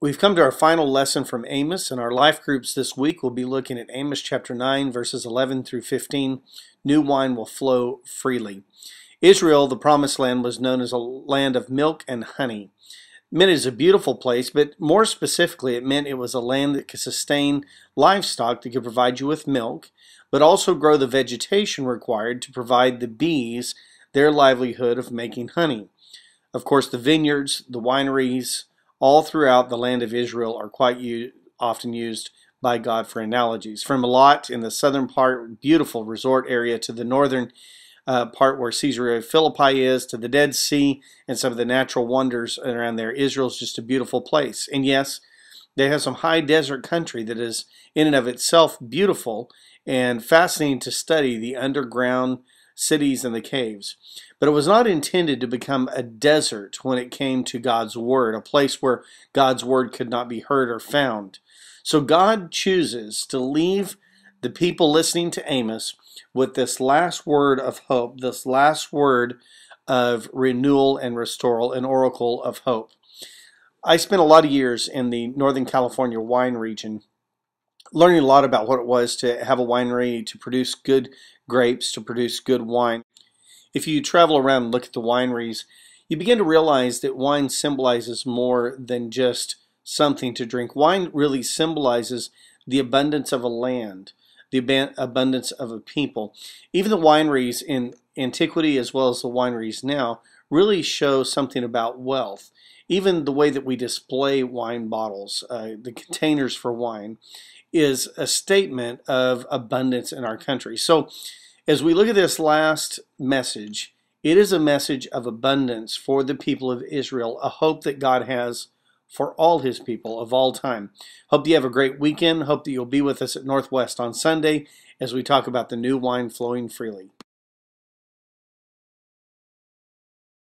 We've come to our final lesson from Amos. In our life groups this week, we'll be looking at Amos chapter 9, verses 11 through 15. New wine will flow freely. Israel, the promised land, was known as a land of milk and honey. It meant it was a beautiful place, but more specifically, it meant it was a land that could sustain livestock that could provide you with milk, but also grow the vegetation required to provide the bees their livelihood of making honey. Of course, the vineyards, the wineries, all throughout the land of Israel are quite often used by God for analogies. From Elat in the southern part, beautiful resort area, to the northern part where Caesarea Philippi is, to the Dead Sea and some of the natural wonders around there. Israel's just a beautiful place. And yes, they have some high desert country that is in and of itself beautiful and fascinating to study, the underground cities and the caves. But it was not intended to become a desert when it came to God's word, a place where God's word could not be heard or found. So God chooses to leave the people listening to Amos with this last word of hope, this last word of renewal and restoral, an oracle of hope. I spent a lot of years in the Northern California wine region, learning a lot about what it was to have a winery, to produce good grapes, to produce good wine. If you travel around and look at the wineries, you begin to realize that wine symbolizes more than just something to drink. Wine really symbolizes the abundance of a land, the abundance of a people. Even the wineries in antiquity as well as the wineries now really show something about wealth. Even the way that we display wine bottles, the containers for wine, is a statement of abundance in our country. So as we look at this last message, it is a message of abundance for the people of Israel, a hope that God has for all his people of all time. Hope you have a great weekend. Hope that you'll be with us at Northwest on Sunday as we talk about the new wine flowing freely.